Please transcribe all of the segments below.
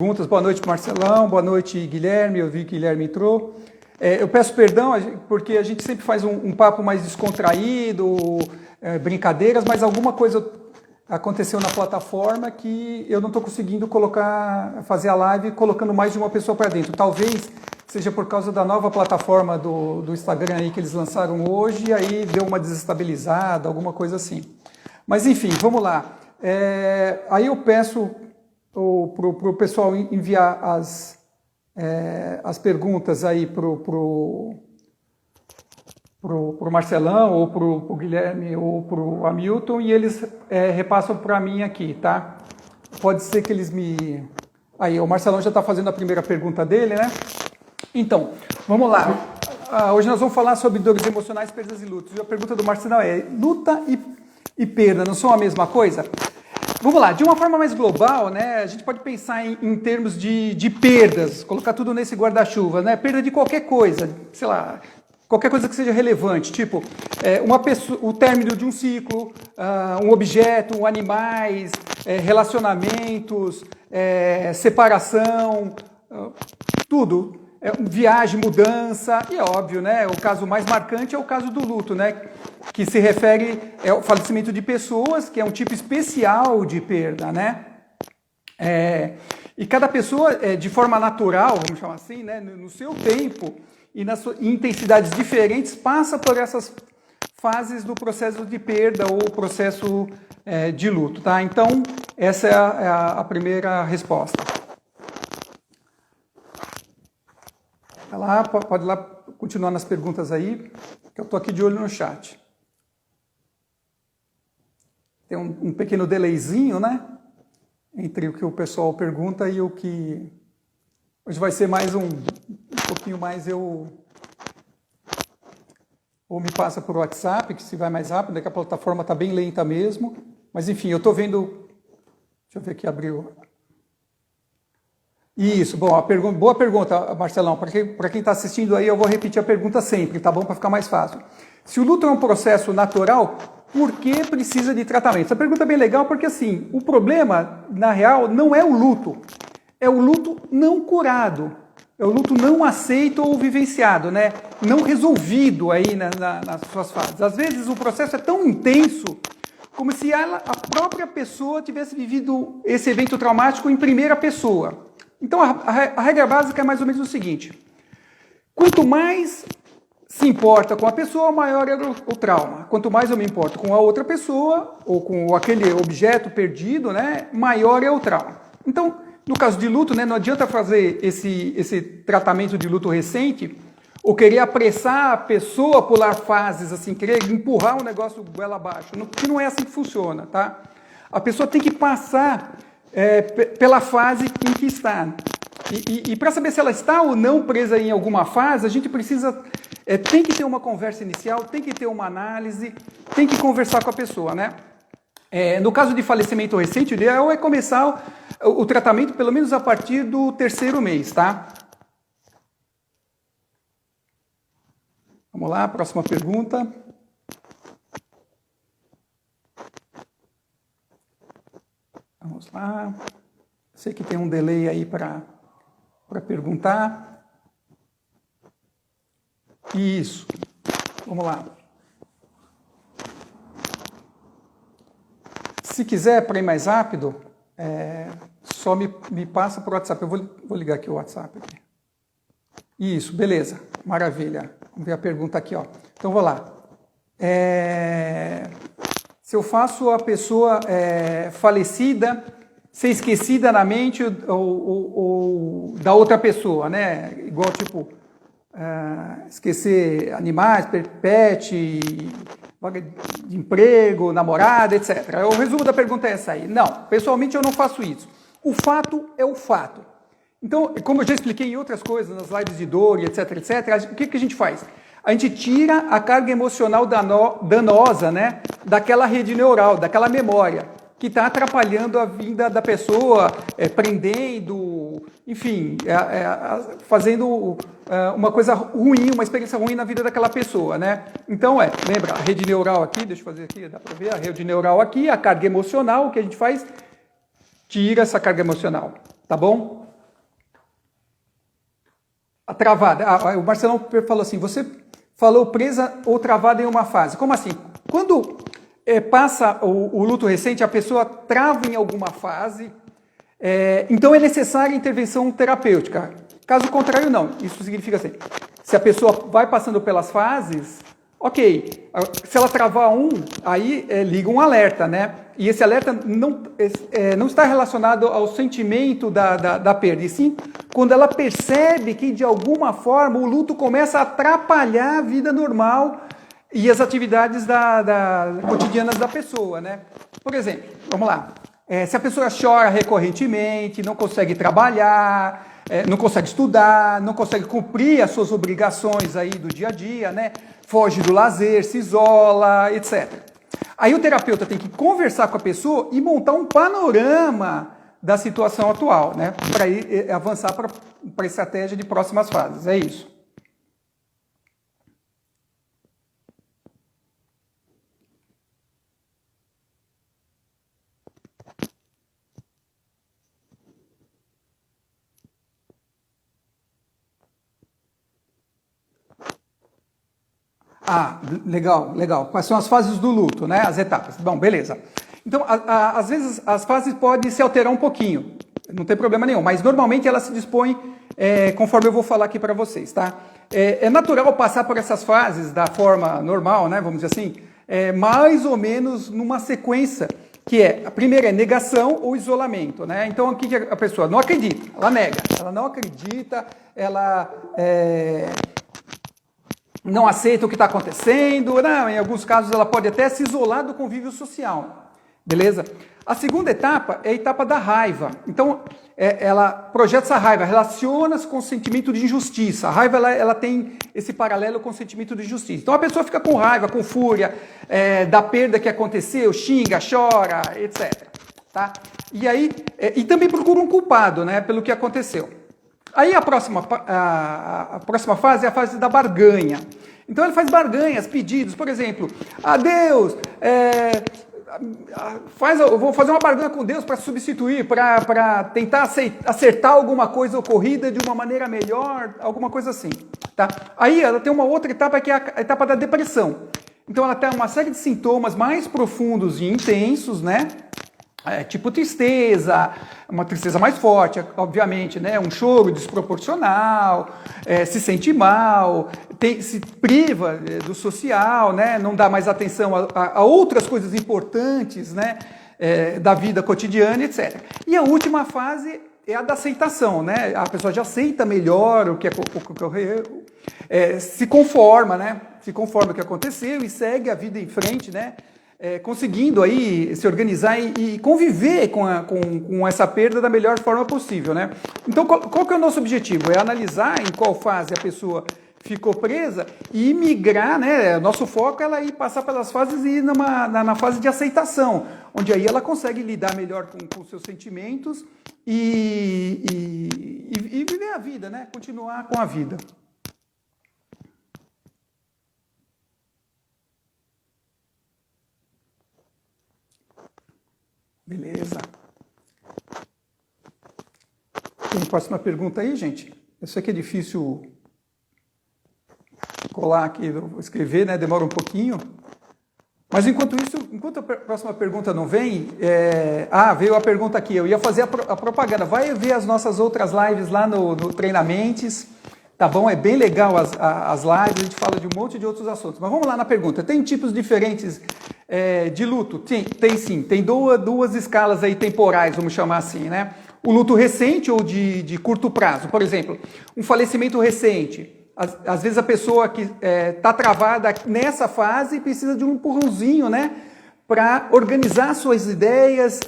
Perguntas. Boa noite, Marcelão. Boa noite, Guilherme. Eu vi que o Guilherme entrou. Eu peço perdão, porque a gente sempre faz um papo mais descontraído, brincadeiras, mas alguma coisa aconteceu na plataforma que eu não estou conseguindo fazer a live colocando mais de uma pessoa para dentro. Talvez seja por causa da nova plataforma do Instagram aí que eles lançaram hoje, e aí deu uma desestabilizada, alguma coisa assim. Mas enfim, vamos lá. Aí eu peço para o pessoal enviar as perguntas aí para o Marcelão, ou para o Guilherme, ou para o Hamilton, e eles repassam para mim aqui, tá? Pode ser que eles me... Aí, o Marcelão já está fazendo a primeira pergunta dele, né? Então, vamos lá. Hoje nós vamos falar sobre dores emocionais, perdas e lutos. E a pergunta do Marcelão é: luta e perda não são a mesma coisa? Vamos lá, de uma forma mais global, né, a gente pode pensar em termos de perdas, colocar tudo nesse guarda-chuva, né, perda de qualquer coisa, sei lá, qualquer coisa que seja relevante, tipo o término de um ciclo, um objeto, animais, relacionamentos, separação, tudo. Viagem, mudança, e é óbvio, né? O caso mais marcante é o caso do luto, né? Que se refere ao falecimento de pessoas, que é um tipo especial de perda, né? E cada pessoa, de forma natural, vamos chamar assim, né? No seu tempo e em intensidades diferentes, passa por essas fases do processo de perda ou processo de luto, tá? Então, essa é a primeira resposta. Vai lá, pode ir lá continuar nas perguntas aí, que eu estou aqui de olho no chat. Tem um pequeno delayzinho, né? Entre o que o pessoal pergunta e o que... Hoje vai ser mais um pouquinho mais ou me passa por WhatsApp, que se vai mais rápido, é que a plataforma está bem lenta mesmo. Mas enfim, eu estou vendo... Deixa eu ver aqui, abriu... Isso, bom, boa pergunta, Marcelão. Para quem está assistindo aí, eu vou repetir a pergunta sempre, tá bom? Para ficar mais fácil. Se o luto é um processo natural, por que precisa de tratamento? Essa pergunta é bem legal porque, assim, o problema, na real, não é o luto. É o luto não curado. É o luto não aceito ou vivenciado, né? Não resolvido aí nas suas fases. Às vezes o processo é tão intenso como se a própria pessoa tivesse vivido esse evento traumático em primeira pessoa. Então, a regra básica é mais ou menos o seguinte: quanto mais se importa com a pessoa, maior é o trauma. Quanto mais eu me importo com a outra pessoa, ou com aquele objeto perdido, né, maior é o trauma. Então, no caso de luto, né, não adianta fazer esse tratamento de luto recente, ou querer apressar a pessoa a pular fases, assim, querer empurrar um negócio goela abaixo, que não é assim que funciona, tá? A pessoa tem que passar... pela fase em que está. E para saber se ela está ou não presa em alguma fase, a gente precisa... tem que ter uma conversa inicial, tem que ter uma análise, tem que conversar com a pessoa, né? No caso de falecimento recente, o ideal é começar o tratamento pelo menos a partir do 3º mês, tá? Vamos lá, próxima pergunta. Vamos lá. Sei que tem um delay aí para perguntar. Isso. Vamos lá. Se quiser, para ir mais rápido, só me passa por WhatsApp. Eu vou ligar aqui o WhatsApp. Aqui. Isso, beleza. Maravilha. Vamos ver a pergunta aqui, ó. Então, vou lá. Se eu faço a pessoa falecida ser esquecida na mente ou da outra pessoa, né? Igual, tipo, esquecer animais, pet, vaga de emprego, namorada, etc. O resumo da pergunta é essa aí. Não, pessoalmente eu não faço isso. O fato é o fato. Então, como eu já expliquei em outras coisas, nas lives de dor, etc, etc, o que a gente faz? A gente tira a carga emocional danosa, né, daquela rede neural, daquela memória, que está atrapalhando a vida da pessoa, prendendo, enfim, fazendo uma coisa ruim, uma experiência ruim na vida daquela pessoa, né? Então, lembra, a rede neural aqui, deixa eu fazer aqui, dá para ver, a rede neural aqui, a carga emocional, o que a gente faz? Tira essa carga emocional, tá bom? A travada. O Marcelão falou assim, você falou presa ou travada em uma fase. Como assim? Quando passa o luto recente, a pessoa trava em alguma fase, então é necessária intervenção terapêutica. Caso contrário, não. Isso significa assim, se a pessoa vai passando pelas fases, ok, se ela travar aí liga um alerta, né? E esse alerta não está relacionado ao sentimento da perda, e sim quando ela percebe que de alguma forma o luto começa a atrapalhar a vida normal e as atividades cotidianas da pessoa, né? Por exemplo, vamos lá, se a pessoa chora recorrentemente, não consegue trabalhar, não consegue estudar, não consegue cumprir as suas obrigações aí do dia a dia, né? Foge do lazer, se isola, etc. Aí o terapeuta tem que conversar com a pessoa e montar um panorama da situação atual, né? Para ir avançar para a estratégia de próximas fases. É isso. Legal, legal. Quais são as fases do luto, né? As etapas. Bom, beleza. Então, às vezes as fases podem se alterar um pouquinho, não tem problema nenhum, mas normalmente elas se dispõem conforme eu vou falar aqui para vocês, tá? É natural passar por essas fases da forma normal, né? Vamos dizer assim, mais ou menos numa sequência, que a primeira é negação ou isolamento, né? Então, o que a pessoa não acredita? Ela nega, ela não acredita, ela não aceita o que está acontecendo, não, em alguns casos ela pode até se isolar do convívio social, beleza? A segunda etapa é a etapa da raiva. Então, ela projeta essa raiva, relaciona-se com o sentimento de injustiça. A raiva ela tem esse paralelo com o sentimento de injustiça. Então, a pessoa fica com raiva, com fúria da perda que aconteceu, xinga, chora, etc. Tá? E aí, e também procura um culpado, né, pelo que aconteceu. Aí a próxima fase é a fase da barganha. Então ele faz barganhas, pedidos, por exemplo, Deus, eu vou fazer uma barganha com Deus para substituir, para tentar acertar alguma coisa ocorrida de uma maneira melhor, alguma coisa assim. Tá? Aí ela tem uma outra etapa que é a etapa da depressão. Então ela tem uma série de sintomas mais profundos e intensos, né? Tipo tristeza, uma tristeza mais forte, obviamente, né? Um choro desproporcional, se sente mal, se priva do social, né? Não dá mais atenção a outras coisas importantes, né? Da vida cotidiana, etc. E a última fase é a da aceitação, né? A pessoa já aceita melhor o que ocorreu, se conforma, né? Se conforma com o que aconteceu e segue a vida em frente, né? Conseguindo aí se organizar e conviver com essa perda da melhor forma possível, né? Então, qual que é o nosso objetivo? É analisar em qual fase a pessoa ficou presa e migrar, né? Nosso foco é ela ir passar pelas fases e ir na fase de aceitação, onde aí ela consegue lidar melhor com seus sentimentos e viver a vida, né? Continuar com a vida. Beleza. Tem próxima pergunta aí, gente? Eu sei que é difícil colar aqui, vou escrever, né? Demora um pouquinho. Mas enquanto a próxima pergunta não vem, veio a pergunta aqui, eu ia fazer a propaganda. Vai ver as nossas outras lives lá no Treinamentes, tá bom? É bem legal as lives, a gente fala de um monte de outros assuntos. Mas vamos lá na pergunta. Tem tipos diferentes de luto? Tem sim. Tem duas escalas aí temporais, vamos chamar assim, né? O luto recente ou de curto prazo. Por exemplo, um falecimento recente. Às vezes a pessoa que está travada nessa fase precisa de um empurrãozinho, né? Para organizar suas ideias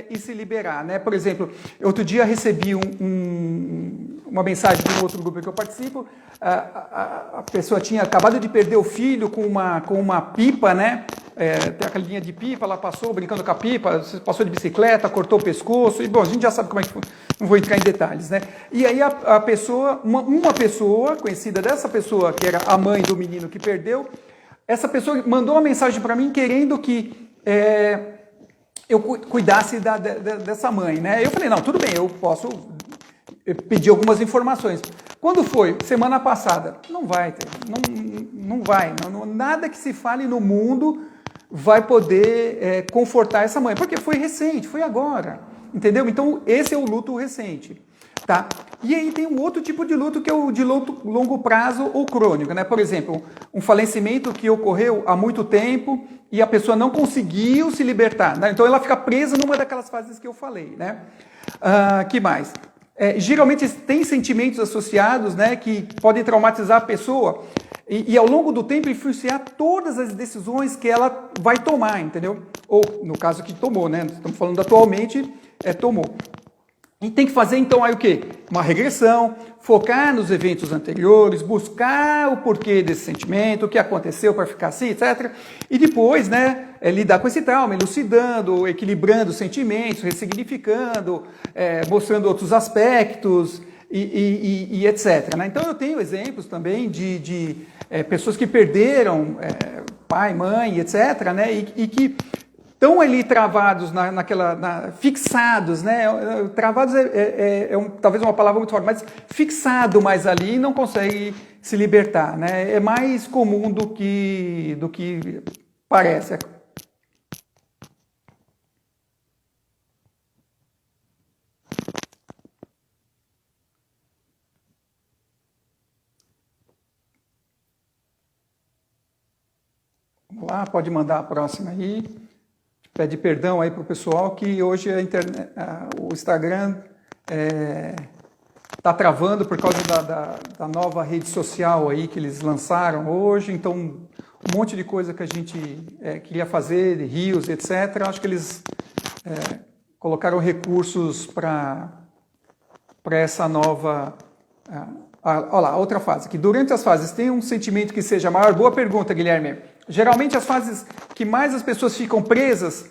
e se liberar, né? Por exemplo, outro dia recebi uma mensagem de um outro grupo que eu participo, a pessoa tinha acabado de perder o filho com uma pipa, né? Tem aquela linha de pipa, ela passou brincando com a pipa, passou de bicicleta, cortou o pescoço, e bom, a gente já sabe como é que foi, não vou entrar em detalhes, né? E aí a pessoa, uma pessoa conhecida dessa pessoa, que era a mãe do menino que perdeu, essa pessoa mandou uma mensagem para mim querendo que eu cuidasse dessa mãe, né? Eu falei, não, tudo bem, eu posso pedir algumas informações. Quando foi? Semana passada. Não vai ter, não vai. Nada que se fale no mundo vai poder confortar essa mãe, porque foi recente, foi agora, entendeu? Então esse é o luto recente, tá? E aí tem um outro tipo de luto que é o de luto longo prazo ou crônico, né? Por exemplo, um falecimento que ocorreu há muito tempo e a pessoa não conseguiu se libertar, né? Então ela fica presa numa daquelas fases que eu falei, né? Que mais? Geralmente tem sentimentos associados, né, que podem traumatizar a pessoa e ao longo do tempo influenciar todas as decisões que ela vai tomar, entendeu? Ou, no caso que tomou, né? Estamos falando atualmente, tomou. E tem que fazer, então, aí o quê? Uma regressão, focar nos eventos anteriores, buscar o porquê desse sentimento, o que aconteceu para ficar assim, etc. E depois, né, lidar com esse trauma, elucidando, equilibrando os sentimentos, ressignificando, mostrando outros aspectos e etc. Né? Então, eu tenho exemplos também de pessoas que perderam pai, mãe, etc., né, e que estão ali travados fixados, né? Travados talvez uma palavra muito forte, mas fixado mais ali e não consegue se libertar, né? É mais comum do que parece. Vamos lá, pode mandar a próxima aí. Pede perdão aí para o pessoal que hoje o Instagram está travando por causa da nova rede social aí que eles lançaram hoje, então um monte de coisa que a gente queria fazer, de rios, etc. Acho que eles colocaram recursos para essa nova... olha lá, outra fase, que durante as fases tem um sentimento que seja maior. Boa pergunta, Guilherme. Geralmente as fases que mais as pessoas ficam presas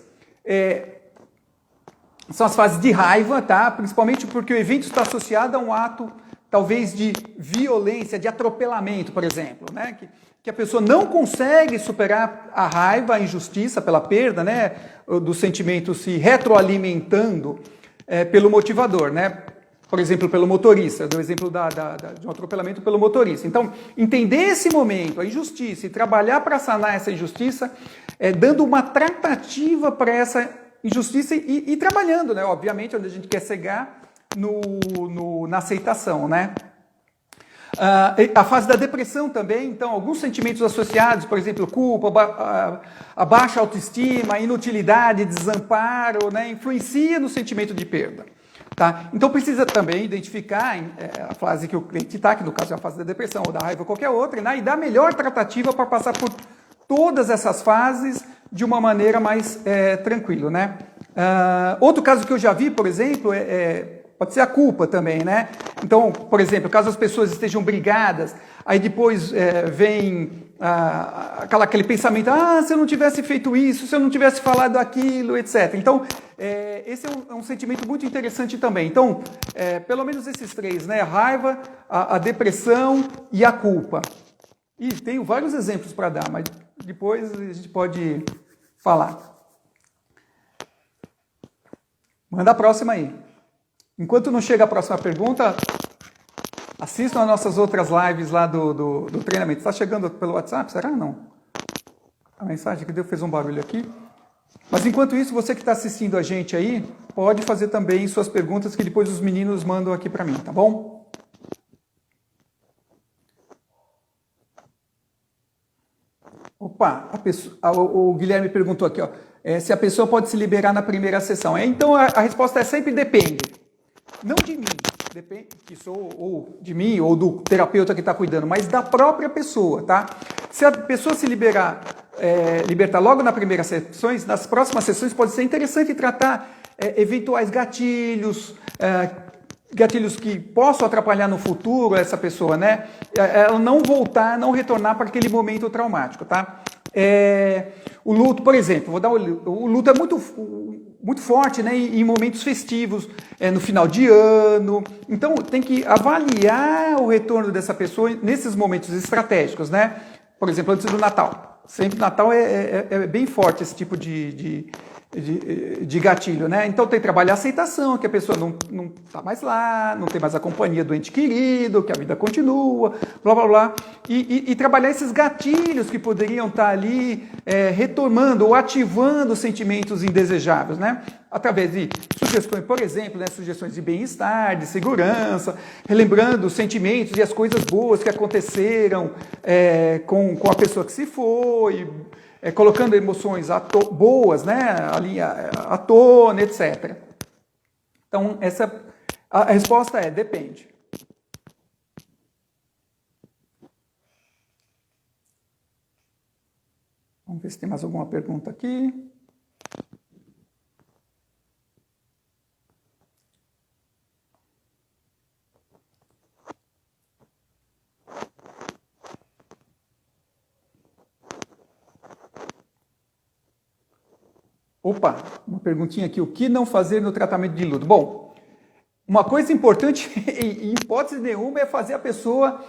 são as fases de raiva, tá? Principalmente porque o evento está associado a um ato, talvez, de violência, de atropelamento, por exemplo, né? Que a pessoa não consegue superar a raiva, a injustiça pela perda, né? Do sentimento se retroalimentando pelo motivador, né? Por exemplo, pelo motorista, do exemplo de um atropelamento pelo motorista. Então, entender esse momento, a injustiça, e trabalhar para sanar essa injustiça, dando uma tratativa para essa injustiça e trabalhando, né? Obviamente, onde a gente quer chegar na aceitação, né? A fase da depressão também, então, alguns sentimentos associados, por exemplo, culpa, a baixa autoestima, inutilidade, desamparo, né? Influencia no sentimento de perda. Tá? Então precisa também identificar a fase que o cliente está, que no caso é a fase da depressão ou da raiva ou qualquer outra, né? E dar a melhor tratativa para passar por todas essas fases de uma maneira mais tranquila, né? Outro caso que eu já vi, por exemplo, pode ser a culpa também, né? Então, por exemplo, caso as pessoas estejam brigadas, aí depois vem aquele pensamento, se eu não tivesse feito isso, se eu não tivesse falado aquilo, etc. Então, esse é um sentimento muito interessante também. Então, pelo menos esses três, né? A raiva, a depressão e a culpa. E tenho vários exemplos para dar, mas depois a gente pode falar. Manda a próxima aí. Enquanto não chega a próxima pergunta, assistam as nossas outras lives lá do treinamento. Está chegando pelo WhatsApp? Será? Não. A mensagem que deu fez um barulho aqui. Mas enquanto isso, você que está assistindo a gente aí, pode fazer também suas perguntas que depois os meninos mandam aqui para mim, tá bom? Opa, o Guilherme perguntou aqui, ó, se a pessoa pode se liberar na primeira sessão. Então a resposta é sempre depende. Não de mim, depende, que sou ou de mim ou do terapeuta que está cuidando, mas da própria pessoa, tá? Se a pessoa se libertar logo nas primeiras sessões, nas próximas sessões pode ser interessante tratar eventuais gatilhos, gatilhos que possam atrapalhar no futuro essa pessoa, né? Ela não voltar, não retornar para aquele momento traumático, tá? O luto, por exemplo, o luto é muito forte, né, em momentos festivos, no final de ano. Então, tem que avaliar o retorno dessa pessoa nesses momentos estratégicos, né? Por exemplo, antes do Natal. Sempre Natal é bem forte esse tipo de de gatilho, né? Então tem que trabalhar a aceitação, que a pessoa não está mais lá, não tem mais a companhia do ente querido, que a vida continua, blá blá blá. E trabalhar esses gatilhos que poderiam estar ali retomando ou ativando sentimentos indesejáveis, né? Através de sugestões, por exemplo, né? Sugestões de bem-estar, de segurança, relembrando os sentimentos e as coisas boas que aconteceram com a pessoa que se foi, colocando emoções boas, né, ali à tona, etc. Então, a resposta é depende. Vamos ver se tem mais alguma pergunta aqui. Opa, uma perguntinha aqui. O que não fazer no tratamento de luto? Bom, uma coisa importante, em hipótese nenhuma, é fazer a pessoa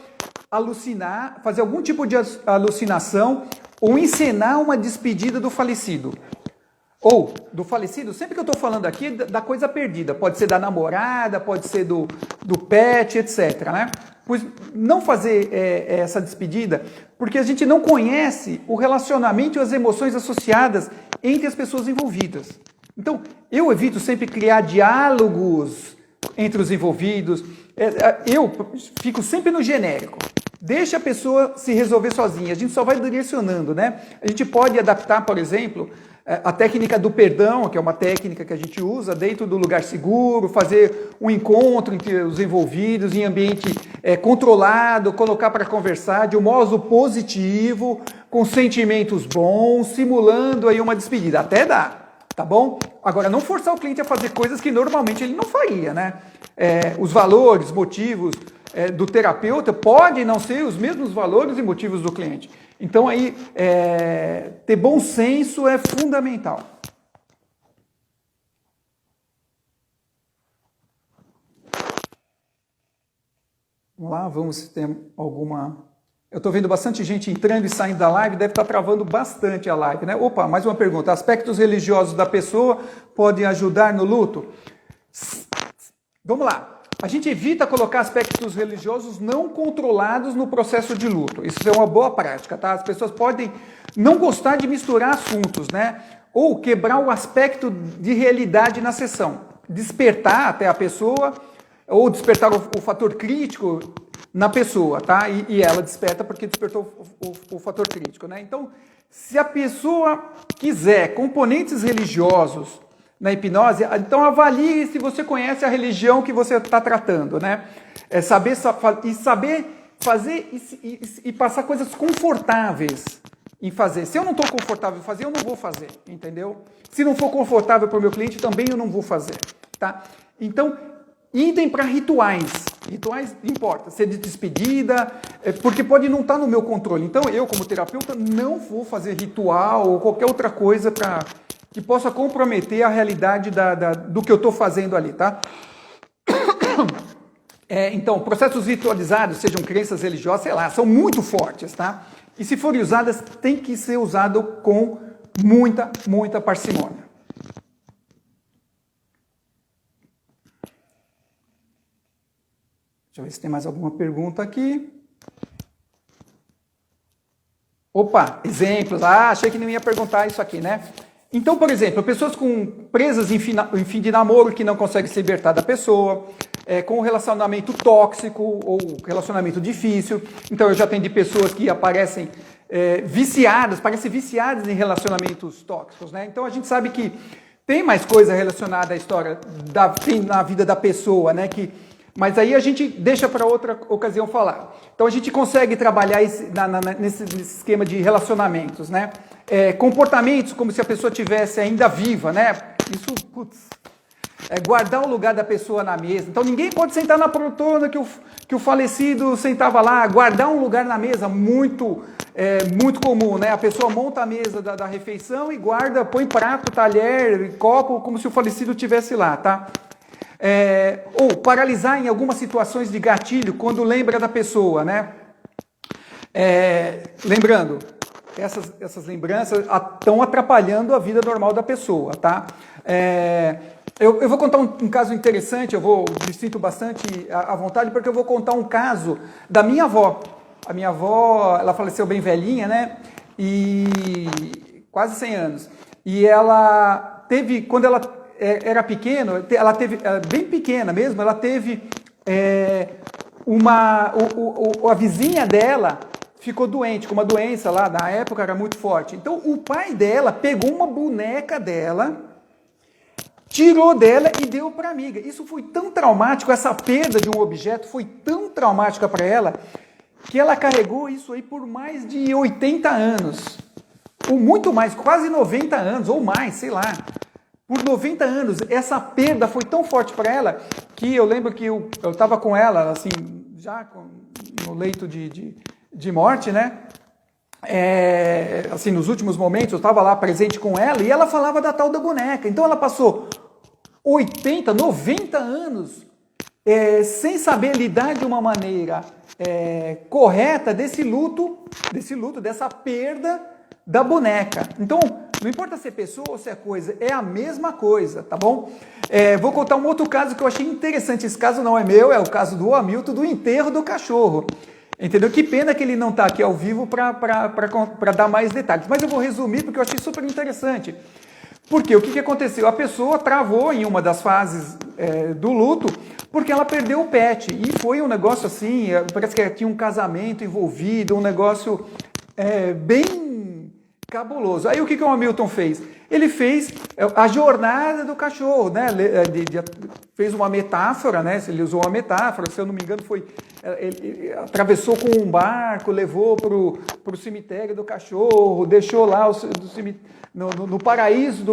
alucinar, fazer algum tipo de alucinação ou encenar uma despedida do falecido. Ou do falecido, sempre que eu estou falando aqui, da coisa perdida. Pode ser da namorada, pode ser do pet, etc. Né? Pois não fazer essa despedida, porque a gente não conhece o relacionamento e as emoções associadas entre as pessoas envolvidas. Então, eu evito sempre criar diálogos entre os envolvidos. Eu fico sempre no genérico. Deixa a pessoa se resolver sozinha. A gente só vai direcionando, né? A gente pode adaptar, por exemplo, a técnica do perdão, que é uma técnica que a gente usa dentro do lugar seguro, fazer um encontro entre os envolvidos em ambiente controlado, colocar para conversar de um modo positivo, com sentimentos bons, simulando aí uma despedida. Até dá, tá bom? Agora, não forçar o cliente a fazer coisas que normalmente ele não faria, né? Os valores, motivos do terapeuta podem não ser os mesmos valores e motivos do cliente. Então, aí, ter bom senso é fundamental. Vamos lá, vamos se tem alguma... Eu estou vendo bastante gente entrando e saindo da live, deve estar travando bastante a live, né? Opa, mais uma pergunta. Aspectos religiosos da pessoa podem ajudar no luto? Vamos lá. A gente evita colocar aspectos religiosos não controlados no processo de luto. Isso é uma boa prática, tá? As pessoas podem não gostar de misturar assuntos, né? Ou quebrar o aspecto de realidade na sessão. Despertar até a pessoa, ou despertar o fator crítico na pessoa, tá? E ela desperta porque despertou o fator crítico, né? Então, se a pessoa quiser componentes religiosos na hipnose, então avalie se você conhece a religião que você está tratando, né? Saber fazer e passar coisas confortáveis em fazer. Se eu não estou confortável em fazer, eu não vou fazer, entendeu? Se não for confortável para o meu cliente, também eu não vou fazer, tá? Então, idem para rituais. Rituais importa, ser de despedida, porque pode não estar no meu controle. Então, eu, como terapeuta, não vou fazer ritual ou qualquer outra coisa que possa comprometer a realidade do que eu estou fazendo ali, tá? Então, processos ritualizados, sejam crenças religiosas, sei lá, são muito fortes, tá? E se forem usadas, tem que ser usado com muita, muita parcimônia. Deixa eu ver se tem mais alguma pergunta aqui. Opa, exemplos. Achei que não ia perguntar isso aqui, né? Então, por exemplo, pessoas presas em fim de namoro que não conseguem se libertar da pessoa, com um relacionamento tóxico ou relacionamento difícil. Então, eu já atendi pessoas que aparecem parecem viciadas em relacionamentos tóxicos, né? Então, a gente sabe que tem mais coisa relacionada à história na vida da pessoa, né? Mas aí a gente deixa para outra ocasião falar. Então a gente consegue trabalhar nesse esquema de relacionamentos, né? Comportamentos como se a pessoa tivesse ainda viva, né? Isso, putz, guardar o lugar da pessoa na mesa. Então ninguém pode sentar na poltrona que o falecido sentava lá. Guardar um lugar na mesa, muito comum, né? A pessoa monta a mesa da refeição e guarda, põe prato, talher, copo, como se o falecido estivesse lá, tá? Ou paralisar em algumas situações de gatilho quando lembra da pessoa, né? Lembrando, essas lembranças estão atrapalhando a vida normal da pessoa, tá? Eu vou contar um caso interessante, me sinto bastante à vontade, porque eu vou contar um caso da minha avó. A minha avó, ela faleceu bem velhinha, né? E quase 100 anos. E ela teve, quando ela era pequena, ela teve, bem pequena mesmo, ela teve a vizinha dela ficou doente, com uma doença lá, na época era muito forte. Então o pai dela pegou uma boneca dela, tirou dela e deu para a amiga. Isso foi tão traumático, essa perda de um objeto foi tão traumática para ela, que ela carregou isso aí por mais de 80 anos. Ou muito mais, quase 90 anos, ou mais, sei lá. Por 90 anos, essa perda foi tão forte para ela, que eu lembro que eu estava com ela, assim, já no leito de morte, né? Assim, nos últimos momentos, eu estava lá presente com ela, e ela falava da tal da boneca. Então ela passou 80, 90 anos sem saber lidar de uma maneira correta desse luto, dessa perda da boneca. Então, não importa se é pessoa ou se é coisa, é a mesma coisa, tá bom? Vou contar um outro caso que eu achei interessante. Esse caso não é meu, é o caso do Hamilton, do enterro do cachorro. Entendeu? Que pena que ele não está aqui ao vivo para dar mais detalhes. Mas eu vou resumir porque eu achei super interessante. Porque o que aconteceu? A pessoa travou em uma das fases do luto porque ela perdeu o pet. E foi um negócio assim, parece que tinha um casamento envolvido, um negócio bem cabuloso. Aí o que o Hamilton fez? Ele fez a jornada do cachorro, né? Fez uma metáfora, né? Ele usou uma metáfora, se eu não me engano, ele atravessou com um barco, levou para o cemitério do cachorro, deixou lá no paraíso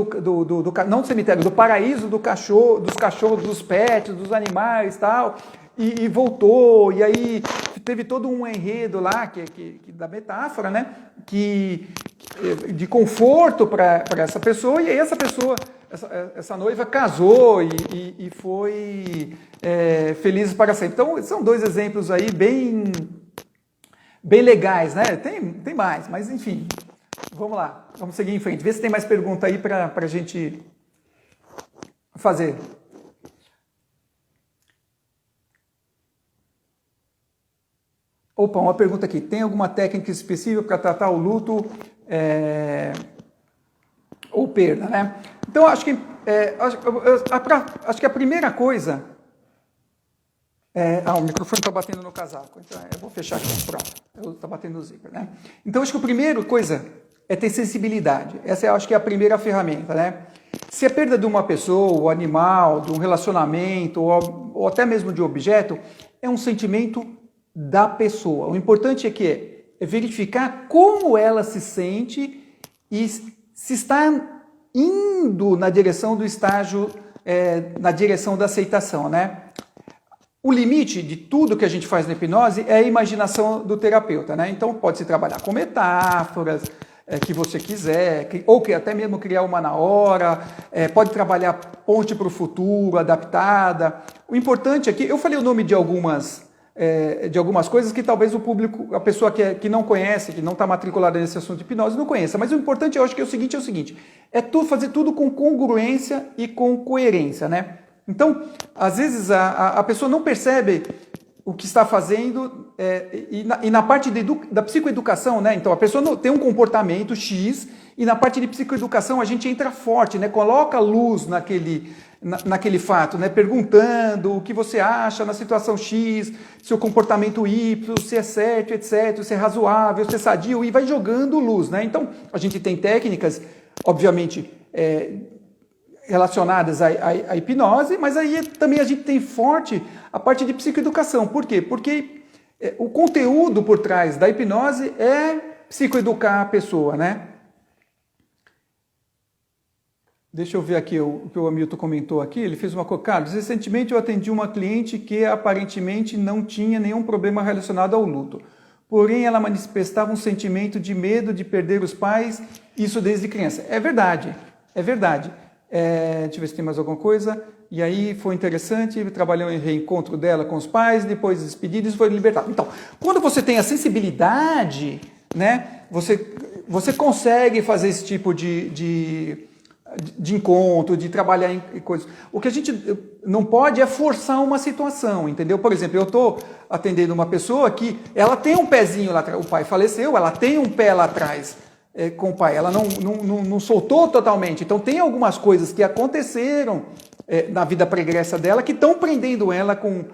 não do cemitério, do paraíso do cachorro, dos cachorros, dos pets, dos animais, tal. E voltou, e aí teve todo um enredo lá, que da metáfora, né? De conforto para essa pessoa, e aí essa pessoa, essa noiva casou e foi feliz para sempre. Então, são dois exemplos aí bem legais, né? Tem mais, mas enfim, vamos lá, vamos seguir em frente. Vê se tem mais pergunta aí para a gente fazer. Opa, uma pergunta aqui. Tem alguma técnica específica para tratar o luto ou perda, né? Então, acho que a primeira coisa... o microfone está batendo no casaco, então eu vou fechar aqui, pronto. Está batendo no zíper, né? Então, acho que a primeira coisa é ter sensibilidade. Essa eu acho que é a primeira ferramenta, né? Se a perda de uma pessoa, ou animal, de um relacionamento, ou até mesmo de um objeto, é um sentimento da pessoa. O importante é verificar como ela se sente e se está indo na direção do estágio, na direção da aceitação, né? O limite de tudo que a gente faz na hipnose é a imaginação do terapeuta, né? Então pode-se trabalhar com metáforas que você quiser, ou que até mesmo criar uma na hora, pode trabalhar ponte para o futuro, adaptada. O importante é que eu falei o nome de algumas coisas que talvez o público, a pessoa que não conhece, que não está matriculada nesse assunto de hipnose, não conheça. Mas o importante, eu acho que é o seguinte, fazer tudo com congruência e com coerência, né? Então, às vezes a pessoa não percebe o que está fazendo e na parte da psicoeducação, né? Então, a pessoa não tem um comportamento X e na parte de psicoeducação a gente entra forte, né? Coloca luz naquele fato, né? Perguntando o que você acha na situação X, seu comportamento Y, se é certo, etc., se é razoável, se é sadio, e vai jogando luz, né? Então, a gente tem técnicas, obviamente, relacionadas à hipnose, mas aí também a gente tem forte a parte de psicoeducação. Por quê? Porque o conteúdo por trás da hipnose é psicoeducar a pessoa, né? Deixa eu ver aqui o que o Hamilton comentou aqui. Ele fez uma coisa. Carlos, recentemente eu atendi uma cliente que aparentemente não tinha nenhum problema relacionado ao luto. Porém, ela manifestava um sentimento de medo de perder os pais, isso desde criança. É verdade, é verdade. Deixa eu ver se tem mais alguma coisa. E aí foi interessante, trabalhou em reencontro dela com os pais, depois despedidos e foi libertado. Então, quando você tem a sensibilidade, né, você você consegue fazer esse tipo de encontro, de trabalhar em coisas. O que a gente não pode é forçar uma situação, entendeu? Por exemplo, eu estou atendendo uma pessoa que ela tem um pezinho lá atrás, o pai faleceu, ela tem um pé lá atrás com o pai, ela não soltou totalmente. Então tem algumas coisas que aconteceram na vida pregressa dela que estão prendendo ela com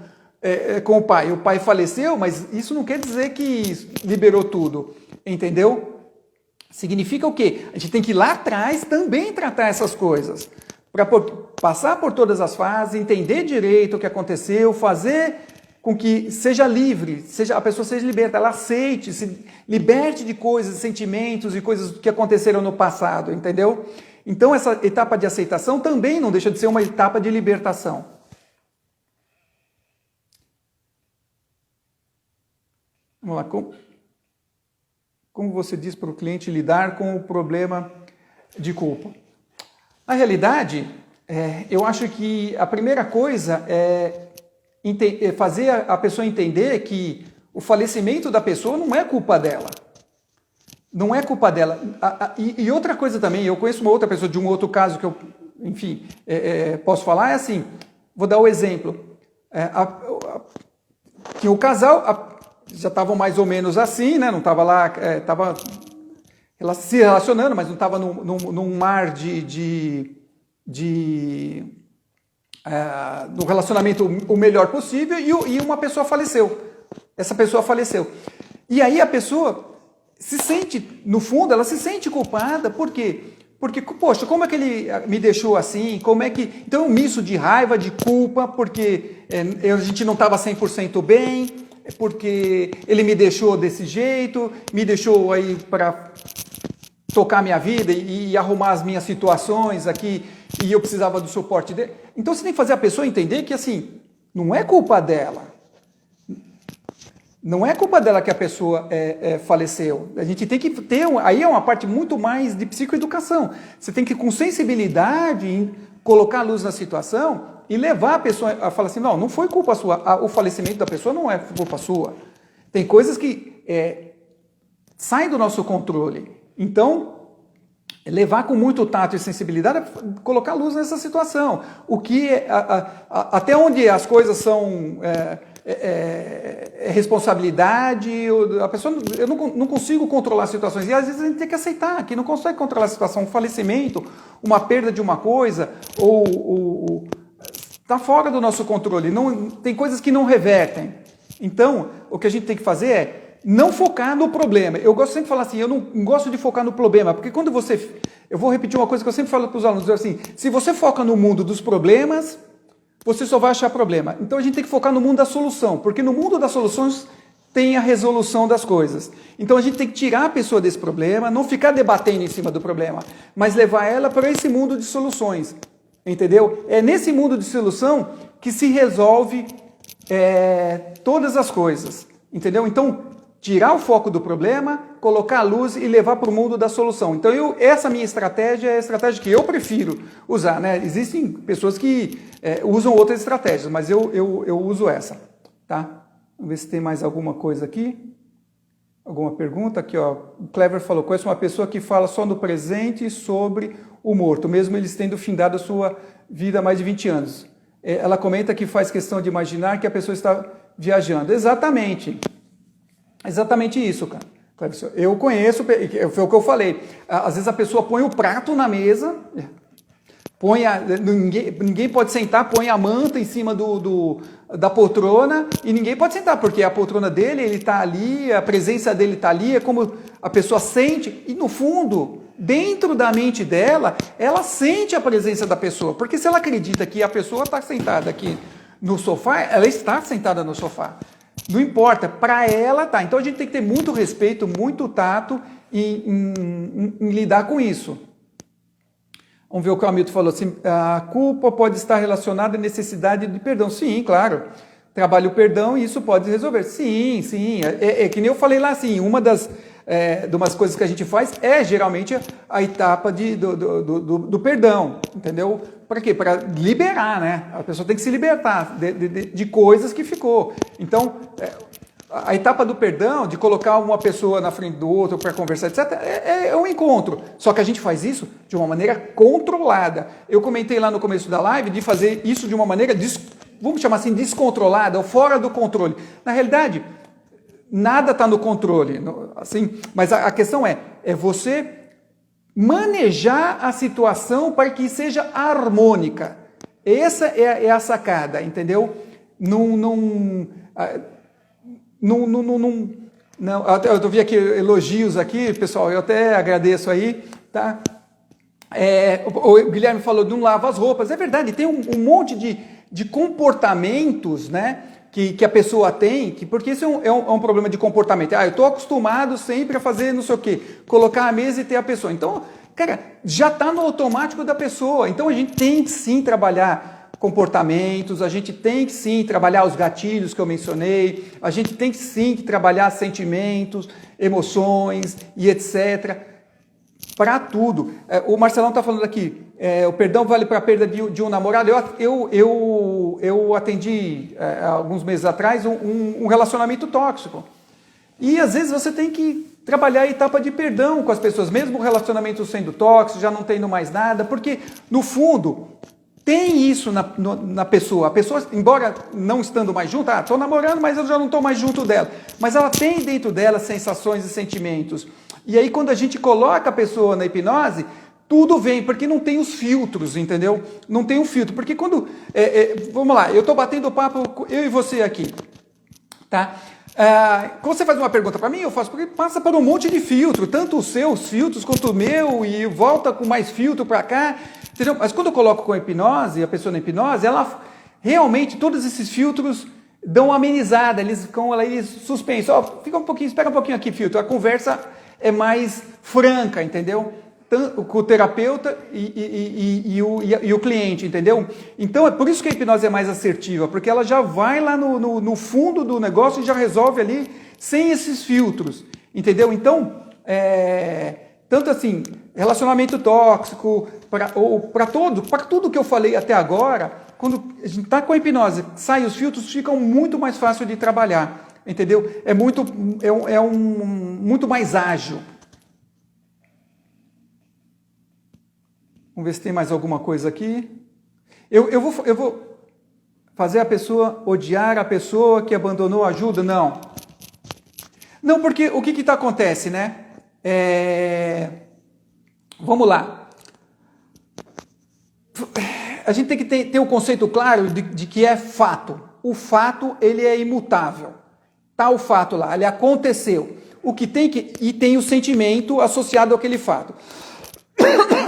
o pai. O pai faleceu, mas isso não quer dizer que liberou tudo, entendeu? Significa o quê? A gente tem que ir lá atrás também tratar essas coisas. Para passar por todas as fases, entender direito o que aconteceu, fazer com que seja livre, a pessoa seja liberta, ela aceite, se liberte de coisas, sentimentos e coisas que aconteceram no passado, entendeu? Então essa etapa de aceitação também não deixa de ser uma etapa de libertação. Vamos lá. Como você diz para o cliente lidar com o problema de culpa? Na realidade, eu acho que a primeira coisa é fazer a pessoa entender que o falecimento da pessoa não é culpa dela. Não é culpa dela. E outra coisa também, eu conheço uma outra pessoa de um outro caso que eu, enfim, posso falar, é assim, vou dar o exemplo. Que o casal já estavam mais ou menos assim, né? Não estava lá, estava se relacionando, mas não estava num mar no relacionamento o melhor possível, e uma pessoa faleceu. Essa pessoa faleceu. E aí a pessoa se sente, no fundo, ela se sente culpada, por quê? Porque, poxa, como é que ele me deixou assim? Como é que... Então, um misto de raiva, de culpa, porque a gente não estava 100% bem, porque ele me deixou desse jeito, me deixou aí para tocar minha vida e arrumar as minhas situações aqui, e eu precisava do suporte dele. Então você tem que fazer a pessoa entender que, assim, não é culpa dela. Não é culpa dela que a pessoa faleceu. A gente tem que ter... Aí é uma parte muito mais de psicoeducação. Você tem que, com sensibilidade, colocar a luz na situação e levar a pessoa a falar assim, não foi culpa sua, o falecimento da pessoa não é culpa sua. Tem coisas que saem do nosso controle. Então, levar com muito tato e sensibilidade, colocar luz nessa situação. O que até onde as coisas são responsabilidade, a pessoa, eu não consigo controlar as situações, e às vezes a gente tem que aceitar que não consegue controlar a situação, um falecimento, uma perda de uma coisa, ou está fora do nosso controle, tem coisas que não revertem. Então, o que a gente tem que fazer é não focar no problema. Eu gosto sempre de falar assim, eu não gosto de focar no problema, porque quando eu vou repetir uma coisa que eu sempre falo para os alunos, assim, se você foca no mundo dos problemas, você só vai achar problema. Então a gente tem que focar no mundo da solução, porque no mundo das soluções tem a resolução das coisas. Então a gente tem que tirar a pessoa desse problema, não ficar debatendo em cima do problema, mas levar ela para esse mundo de soluções. Entendeu? É nesse mundo de solução que se resolve todas as coisas. Entendeu? Então, tirar o foco do problema, colocar a luz e levar para o mundo da solução. Então, essa minha estratégia é a estratégia que eu prefiro usar, né? Existem pessoas que usam outras estratégias, mas eu uso essa, tá? Vamos ver se tem mais alguma coisa aqui. Alguma pergunta? Aqui, ó. O Clever falou, conheço uma pessoa que fala só no presente e sobre o morto, mesmo eles tendo findado a sua vida há mais de 20 anos. Ela comenta que faz questão de imaginar que a pessoa está viajando. Exatamente. Exatamente isso, cara. Eu conheço, foi o que eu falei. Às vezes a pessoa põe o prato na mesa, ninguém pode sentar, põe a manta em cima da poltrona e ninguém pode sentar, porque a poltrona dele, ele está ali, a presença dele está ali, é como a pessoa sente, e no fundo, dentro da mente dela, ela sente a presença da pessoa, porque se ela acredita que a pessoa está sentada aqui no sofá, ela está sentada no sofá. Não importa, para ela tá. Então a gente tem que ter muito respeito, muito tato em lidar com isso. Vamos ver o que o Hamilton falou. Assim, a culpa pode estar relacionada à necessidade de perdão. Sim, claro. Trabalha o perdão e isso pode resolver. Sim, sim. É que nem eu falei lá, assim, uma das coisas que a gente faz é geralmente a etapa do perdão, entendeu? Para quê? Para liberar, né? A pessoa tem que se libertar de coisas que ficou. Então, A etapa do perdão, de colocar uma pessoa na frente do outro para conversar, etc., é um encontro. Só que a gente faz isso de uma maneira controlada. Eu comentei lá no começo da live de fazer isso de uma maneira, vamos chamar assim, descontrolada, ou fora do controle. Na realidade, nada está no controle. Assim, mas a questão é você manejar a situação para que seja harmônica. Essa é a sacada, entendeu? Não, eu vi aqui elogios aqui, pessoal, eu até agradeço aí, tá? O Guilherme falou de não lava as roupas, é verdade, tem um monte de comportamentos, né, que a pessoa tem, porque isso é um problema de comportamento. Eu estou acostumado sempre a fazer não sei o quê, colocar a mesa e ter a pessoa. Então, cara, já está no automático da pessoa, então a gente tem que sim trabalhar comportamentos, a gente tem que sim trabalhar os gatilhos que eu mencionei, a gente tem que sim trabalhar sentimentos, emoções e etc. Para tudo. O Marcelão está falando aqui, o perdão vale para a perda de um namorado. Eu atendi alguns meses atrás um relacionamento tóxico. E às vezes você tem que trabalhar a etapa de perdão com as pessoas, mesmo o relacionamento sendo tóxico, já não tendo mais nada, porque no fundo tem isso na pessoa. A pessoa, embora não estando mais junto, estou namorando, mas eu já não estou mais junto dela. Mas ela tem dentro dela sensações e sentimentos. E aí quando a gente coloca a pessoa na hipnose, tudo vem, porque não tem os filtros, entendeu? Não tem um filtro. Porque quando... vamos lá, eu estou batendo papo, eu e você aqui, tá? Quando você faz uma pergunta para mim, eu faço, porque passa por um monte de filtro, tanto os seus filtros quanto o meu, e volta com mais filtro para cá, entendeu? Mas quando eu coloco com a hipnose, a pessoa na hipnose, ela realmente, todos esses filtros dão uma amenizada, eles ficam ali suspensos. Espera um pouquinho aqui, filtro, a conversa é mais franca, entendeu? Tanto com o terapeuta e o cliente, entendeu? Então é por isso que a hipnose é mais assertiva, porque ela já vai lá no fundo do negócio e já resolve ali sem esses filtros, entendeu? Então, tanto assim, relacionamento tóxico, para tudo que eu falei até agora, quando a gente está com a hipnose, sai os filtros, ficam muito mais fácil de trabalhar, entendeu? É muito mais ágil. Vamos ver se tem mais alguma coisa aqui. Eu vou fazer a pessoa odiar a pessoa que abandonou a ajuda? Não. Não, porque o que acontece, né? Vamos lá. A gente tem que ter um conceito claro de que é fato. O fato, ele é imutável. Tá o fato lá, ele aconteceu. O que tem e tem o sentimento associado àquele fato.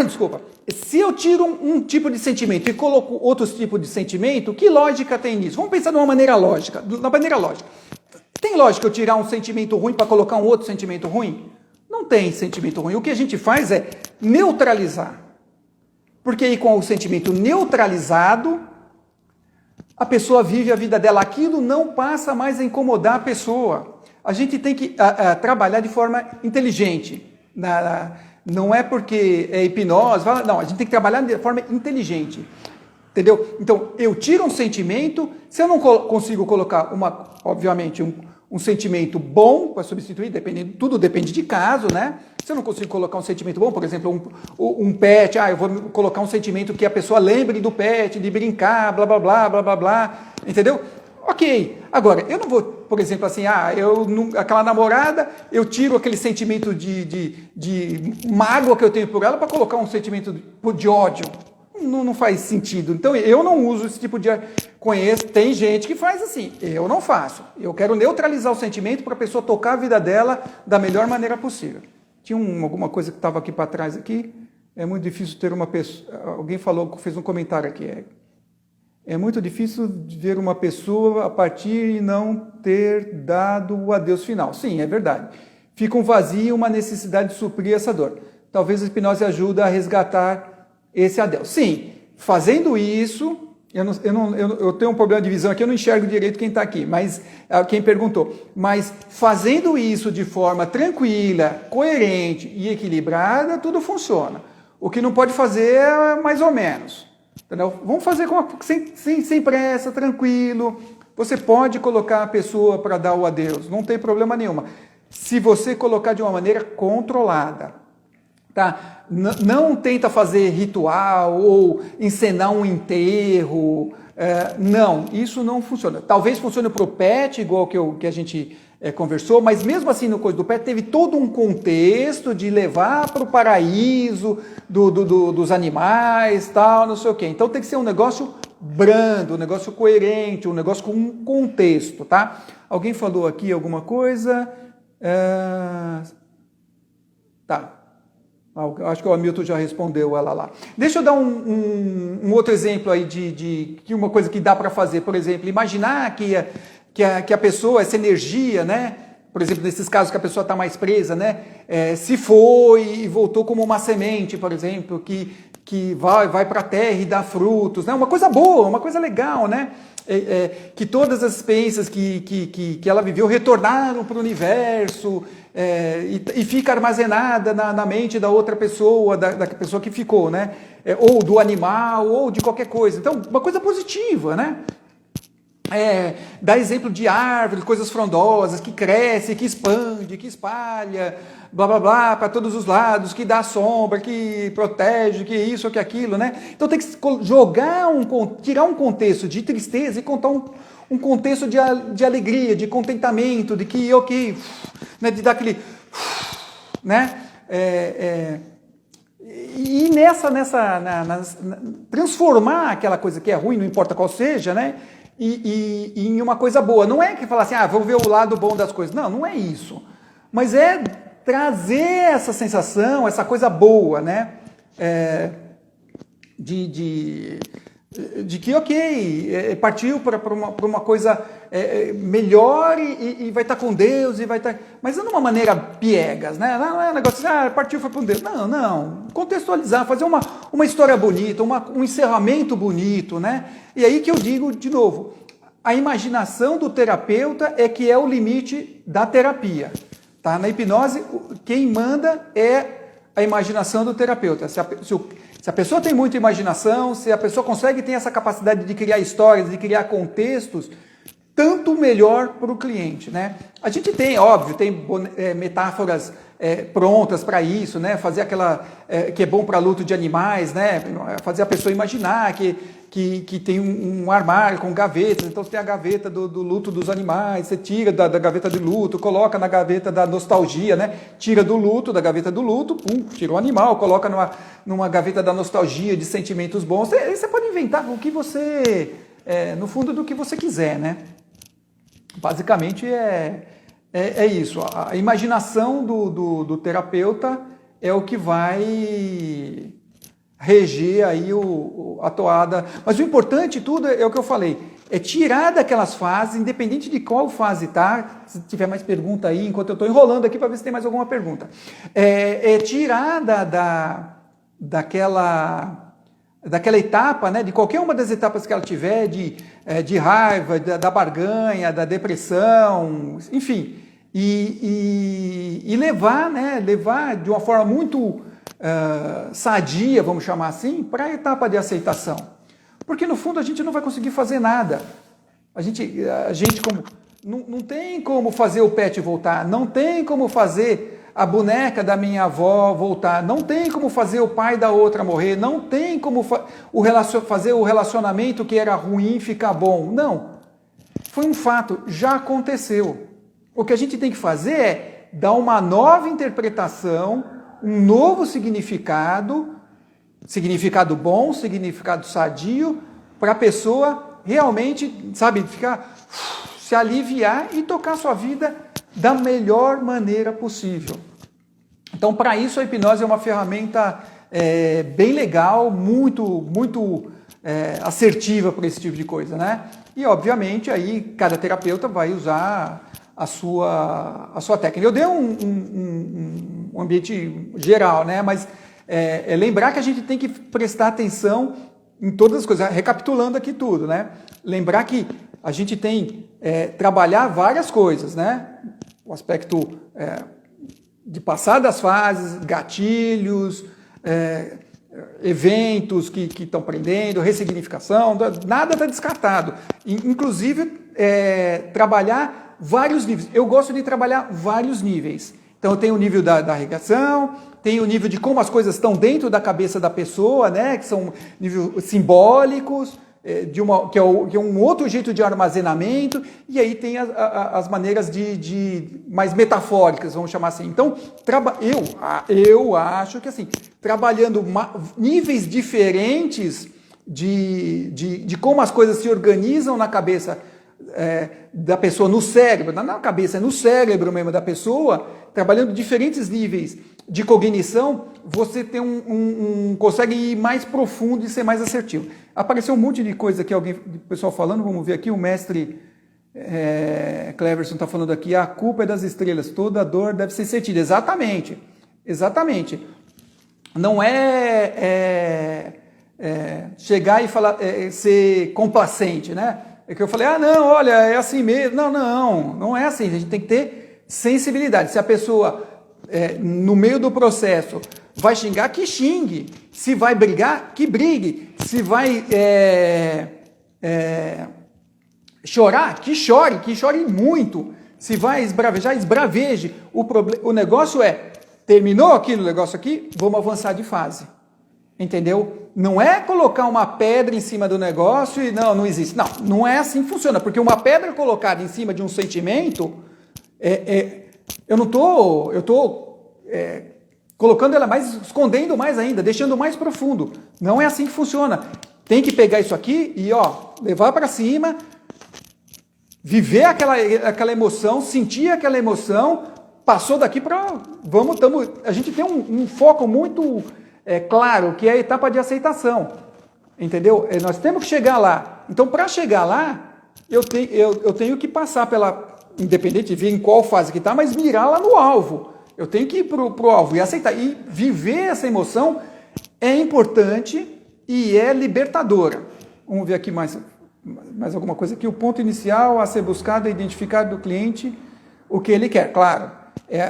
Desculpa. Se eu tiro um tipo de sentimento e coloco outros tipos de sentimento, que lógica tem nisso? Vamos pensar de uma maneira lógica. Tem lógica eu tirar um sentimento ruim para colocar um outro sentimento ruim? Não tem sentimento ruim. O que a gente faz é neutralizar. Porque aí com o sentimento neutralizado, a pessoa vive a vida dela. Aquilo não passa mais a incomodar a pessoa. A gente tem que trabalhar de forma inteligente. Não é porque é hipnose, não, a gente tem que trabalhar de forma inteligente, entendeu? Então, eu tiro um sentimento, se eu não consigo colocar, obviamente, um sentimento bom para substituir, tudo depende de caso, né? Se eu não consigo colocar um sentimento bom, por exemplo, um pet, eu vou colocar um sentimento que a pessoa lembre do pet, de brincar, blá, blá, blá, blá, blá, blá, entendeu? Ok, agora, eu não vou, por exemplo, assim, aquela namorada, eu tiro aquele sentimento de mágoa que eu tenho por ela para colocar um sentimento de ódio. Não faz sentido. Então, eu não uso esse tipo de... Conheço, tem gente que faz assim, eu não faço. Eu quero neutralizar o sentimento para a pessoa tocar a vida dela da melhor maneira possível. Tinha alguma coisa que estava aqui para trás aqui, é muito difícil ter uma pessoa... Alguém fez um comentário aqui, é muito difícil ver uma pessoa a partir e não ter dado o adeus final. Sim, é verdade. Fica um vazio e uma necessidade de suprir essa dor. Talvez a hipnose ajude a resgatar esse adeus. Sim, fazendo isso... Eu tenho um problema de visão aqui, eu não enxergo direito quem está aqui, mas quem perguntou. Mas fazendo isso de forma tranquila, coerente e equilibrada, tudo funciona. O que não pode fazer é mais ou menos. Entendeu? Vamos fazer sem pressa, tranquilo, você pode colocar a pessoa para dar o adeus, não tem problema nenhuma. Se você colocar de uma maneira controlada, tá? Não tenta fazer ritual ou encenar um enterro, não, isso não funciona. Talvez funcione para o pet, igual que a gente conversou, mas mesmo assim no coisa do pet teve todo um contexto de levar para o paraíso dos animais, tal, não sei o quê. Então tem que ser um negócio brando, um negócio coerente, um negócio com um contexto, tá? Alguém falou aqui alguma coisa? Tá. Acho que o Hamilton já respondeu ela lá. Deixa eu dar um outro exemplo aí de uma coisa que dá para fazer. Por exemplo, imaginar que a pessoa, essa energia, né? Por exemplo, nesses casos que a pessoa está mais presa, né? Se foi e voltou como uma semente, por exemplo, que vai para a terra e dá frutos, né? Uma coisa boa, uma coisa legal, né? Que todas as experiências que ela viveu retornaram para o universo e fica armazenada na mente da outra pessoa, da pessoa que ficou, né? Ou do animal, ou de qualquer coisa. Então, uma coisa positiva, né? Dá exemplo de árvores, coisas frondosas, que cresce, que expande, que espalha, blá blá blá, para todos os lados, que dá sombra, que protege, que isso, que aquilo, né? Então tem que tirar um contexto de tristeza e contar um contexto de alegria, de contentamento, de que, ok, né, de dar aquele, né? E transformar aquela coisa que é ruim, não importa qual seja, né? E em uma coisa boa. Não é que falar assim, vou ver o lado bom das coisas. Não, não é isso. Mas é trazer essa sensação, essa coisa boa, né? De que, ok, partiu para uma coisa melhor e vai estar com Deus e vai estar... Mas não de uma maneira piegas, né? Não é um negócio assim, partiu, foi com Deus. Não, não. Contextualizar, fazer uma história bonita, um encerramento bonito, né? E aí que eu digo, de novo, a imaginação do terapeuta é que é o limite da terapia. Tá? Na hipnose, quem manda é a imaginação do terapeuta. Se a pessoa tem muita imaginação, se a pessoa consegue ter essa capacidade de criar histórias, de criar contextos, tanto melhor para o cliente, né? A gente tem, óbvio, tem metáforas prontas para isso, né? Fazer aquela que é bom para luto de animais, né? Fazer a pessoa imaginar que tem um armário com gavetas, então você tem a gaveta do luto dos animais, você tira da gaveta do luto, coloca na gaveta da nostalgia, né? Tira do luto, da gaveta do luto, tira o animal, coloca numa gaveta da nostalgia, de sentimentos bons. Você pode inventar o que você, no fundo, do que você quiser, né? Basicamente é isso. A imaginação do terapeuta é o que vai reger aí a toada. Mas o importante de tudo é o que eu falei, é tirar daquelas fases, independente de qual fase tá. Se tiver mais pergunta aí, enquanto eu estou enrolando aqui para ver se tem mais alguma pergunta. Tirar daquela etapa, né, de qualquer uma das etapas que ela tiver, de raiva, da barganha, da depressão, enfim, e levar de uma forma muito sadia, vamos chamar assim, para a etapa de aceitação. Porque no fundo a gente não vai conseguir fazer nada. A gente como não tem como fazer o pet voltar, não tem como fazer a boneca da minha avó voltar, não tem como fazer o pai da outra morrer, não tem como fazer o relacionamento que era ruim ficar bom. Não. Foi um fato, já aconteceu. O que a gente tem que fazer é dar uma nova interpretação, um novo significado bom, significado sadio, para a pessoa realmente, sabe, se aliviar e tocar sua vida da melhor maneira possível. Então, para isso, a hipnose é uma ferramenta bem legal, muito assertiva para esse tipo de coisa, né? E, obviamente, aí cada terapeuta vai usar a sua técnica. Eu dei um ambiente geral, né? Mas lembrar que a gente tem que prestar atenção em todas as coisas, recapitulando aqui tudo, né? Lembrar que a gente tem trabalhar várias coisas, né? O aspecto de passar das fases, gatilhos, eventos que estão prendendo, ressignificação, nada está descartado. Inclusive trabalhar vários níveis. Eu gosto de trabalhar vários níveis. Então eu tenho o nível da irrigação, tenho o nível de como as coisas estão dentro da cabeça da pessoa, né? Que são níveis simbólicos, que é um outro jeito de armazenamento, e aí tem as maneiras mais metafóricas, vamos chamar assim. Então, eu acho que assim, trabalhando níveis diferentes de como as coisas se organizam na cabeça da pessoa, no cérebro, não na cabeça, é no cérebro mesmo da pessoa, trabalhando diferentes níveis de cognição, você tem consegue ir mais profundo e ser mais assertivo. Apareceu um monte de coisa aqui, o pessoal falando, vamos ver aqui, o mestre Cleverson está falando aqui, a culpa é das estrelas, toda dor deve ser sentida. Exatamente, exatamente. Não chegar e falar, ser complacente, né? É que eu falei, não, olha, é assim mesmo. Não é assim, a gente tem que ter sensibilidade. Se a pessoa, no meio do processo, vai xingar, que xingue. Se vai brigar, que brigue. Se vai chorar, que chore muito. Se vai esbravejar, esbraveje. O negócio terminou aquele negócio aqui, vamos avançar de fase. Entendeu? Não é colocar uma pedra em cima do negócio e não existe. Não é assim que funciona, porque uma pedra colocada em cima de um sentimento, eu estou colocando ela mais, escondendo mais ainda, deixando mais profundo. Não é assim que funciona. Tem que pegar isso aqui e levar para cima, viver aquela emoção, sentir aquela emoção, passou daqui para... a gente tem um foco muito... claro, que é a etapa de aceitação, entendeu? Nós temos que chegar lá. Então, para chegar lá, eu tenho que passar independente de ver em qual fase que está, mas mirar lá no alvo. Eu tenho que ir para o alvo e aceitar. E viver essa emoção é importante e é libertadora. Vamos ver aqui mais alguma coisa aqui. O ponto inicial a ser buscado é identificar do cliente o que ele quer, claro.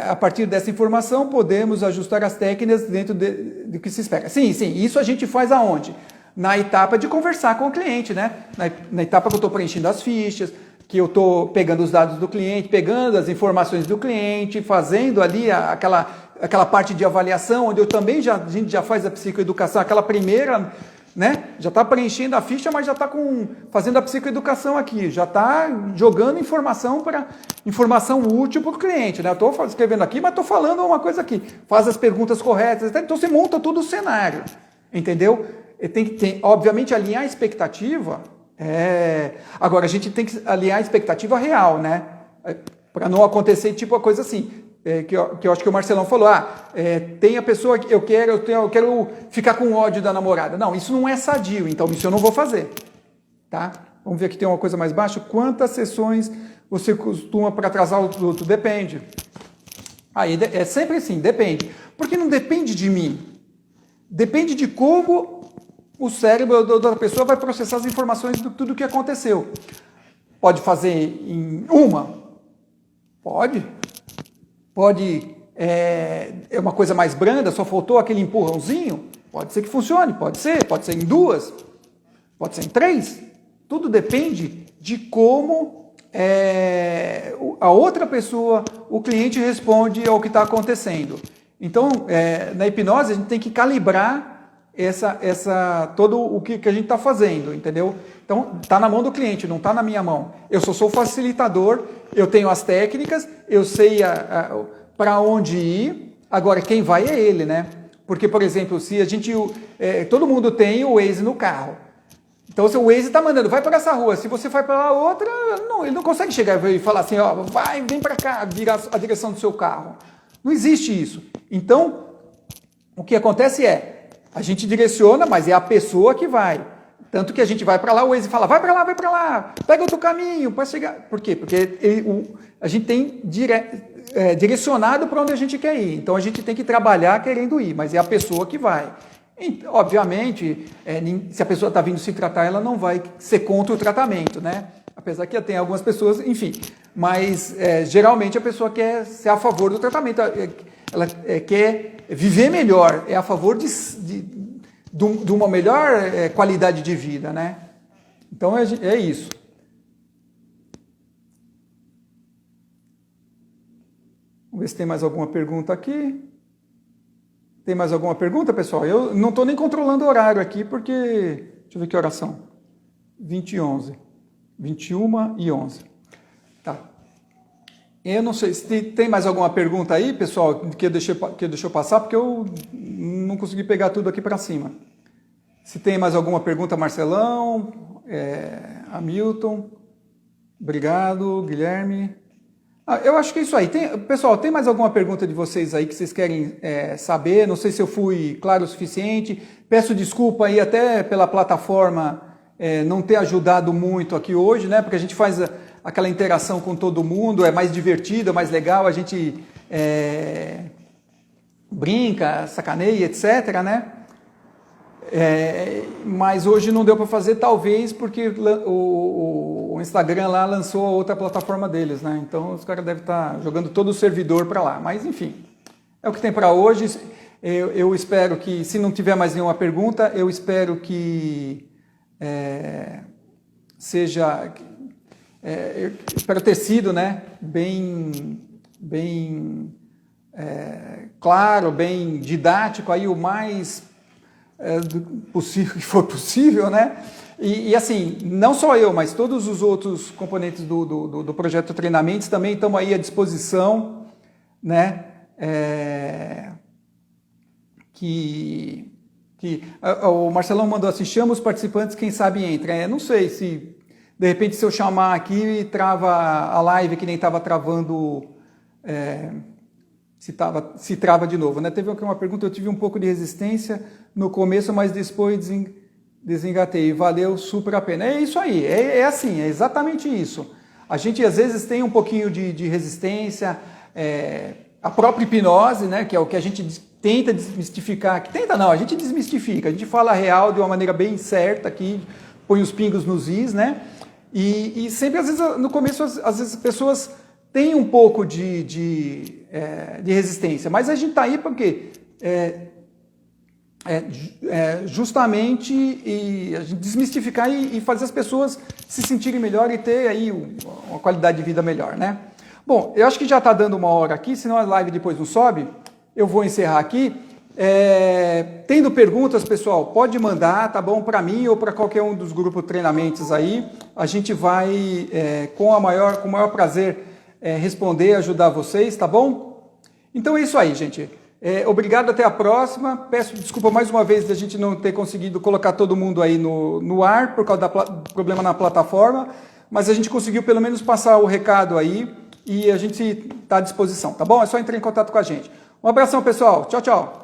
A partir dessa informação, podemos ajustar as técnicas dentro do que se espera. Sim, isso a gente faz aonde? Na etapa de conversar com o cliente, né? Na etapa que eu estou preenchendo as fichas, que eu estou pegando os dados do cliente, pegando as informações do cliente, fazendo ali aquela parte de avaliação, onde a gente já faz a psicoeducação, aquela primeira... né? Já está preenchendo a ficha, mas já está fazendo a psicoeducação aqui, já está jogando informação útil para o cliente. Né? Eu estou escrevendo aqui, mas estou falando uma coisa aqui. Faz as perguntas corretas, então você monta todo o cenário, entendeu? E tem que ter, obviamente, alinhar a expectativa. Agora, a gente tem que alinhar a expectativa real, né? Para não acontecer tipo a coisa assim. Que eu acho que o Marcelão falou, tem a pessoa que eu quero ficar com ódio da namorada. Não, isso não é sadio, então isso eu não vou fazer. Tá? Vamos ver aqui, tem uma coisa mais baixa. Quantas sessões você costuma para atrasar o luto? Depende. Aí é sempre assim, depende. Porque não depende de mim. Depende de como o cérebro da pessoa vai processar as informações de tudo o que aconteceu. Pode fazer em uma? Pode. Pode, é uma coisa mais branda, só faltou aquele empurrãozinho? Pode ser que funcione, pode ser em 2, pode ser em 3. Tudo depende de como a outra pessoa, o cliente responde ao que está acontecendo. Então, na hipnose, a gente tem que calibrar todo o que a gente está fazendo, entendeu? Então, está na mão do cliente, não está na minha mão. Eu só sou facilitador, eu tenho as técnicas, eu sei para onde ir, agora quem vai é ele, né? Porque, por exemplo, se a gente... todo mundo tem o Waze no carro. Então, se o Waze está mandando, vai para essa rua, se você vai para outra, ele não consegue chegar e falar assim, vem para cá, virar a direção do seu carro. Não existe isso. Então, o que acontece a gente direciona, mas é a pessoa que vai. Tanto que a gente vai para lá, o Waze fala, vai para lá, pega outro caminho para chegar. Por quê? Porque a gente tem direcionado para onde a gente quer ir. Então a gente tem que trabalhar querendo ir, mas é a pessoa que vai. E, obviamente, se a pessoa está vindo se tratar, ela não vai ser contra o tratamento, né? Apesar que tem algumas pessoas, enfim. Mas geralmente a pessoa quer ser a favor do tratamento. Ela quer viver melhor, é a favor de uma melhor qualidade de vida, né? Então é isso. Vamos ver se tem mais alguma pergunta aqui. Tem mais alguma pergunta, pessoal? Eu não estou nem controlando o horário aqui, porque... Deixa eu ver que horas são. 20h11. 21h11. Tá. Eu não sei se tem mais alguma pergunta aí, pessoal, que deixou passar, porque eu não consegui pegar tudo aqui para cima. Se tem mais alguma pergunta, Marcelão, Hamilton, obrigado, Guilherme. Eu acho que é isso aí. Pessoal, tem mais alguma pergunta de vocês aí que vocês querem saber? Não sei se eu fui claro o suficiente. Peço desculpa aí até pela plataforma não ter ajudado muito aqui hoje, né? Porque a gente faz aquela interação com todo mundo, é mais divertido, é mais legal, a gente brinca, sacaneia, etc., né? Mas hoje não deu para fazer, talvez porque o Instagram lá lançou outra plataforma deles, né? Então os caras devem estar jogando todo o servidor para lá. Mas enfim, é o que tem para hoje. Eu espero que, se não tiver mais nenhuma pergunta, eu espero que seja... eu espero ter sido, né, bem claro, bem didático, aí o mais possível que for possível, né? E assim, não só eu, mas todos os outros componentes do projeto Treinamentos também estão aí à disposição, né? O Marcelão mandou assim, chama os participantes, quem sabe entra. Não sei se, de repente, se eu chamar aqui, trava a live que nem estava travando, se trava de novo, né? Teve uma pergunta, eu tive um pouco de resistência no começo, mas depois desengatei. Valeu super a pena. É isso aí, é assim, é exatamente isso. A gente, às vezes, tem um pouquinho de resistência, a própria hipnose, né? Que é o que a gente tenta desmistificar. Tenta não, a gente desmistifica, a gente fala a real de uma maneira bem certa aqui, põe os pingos nos is, né? E sempre, às vezes, no começo, às vezes as pessoas têm um pouco de resistência, mas a gente está aí porque justamente a gente desmistificar e fazer as pessoas se sentirem melhor e ter aí uma qualidade de vida melhor, né? Bom, eu acho que já está dando uma hora aqui, senão a live depois não sobe, eu vou encerrar aqui. Tendo perguntas, pessoal, pode mandar, tá bom? Para mim ou para qualquer um dos grupos treinamentos aí, a gente vai com o maior prazer responder, ajudar vocês, tá bom? Então é isso aí, gente. Obrigado, até a próxima. Peço desculpa mais uma vez de a gente não ter conseguido colocar todo mundo aí no ar por causa do problema na plataforma, mas a gente conseguiu pelo menos passar o recado aí e a gente está à disposição, tá bom? É só entrar em contato com a gente. Um abração, pessoal. Tchau, tchau.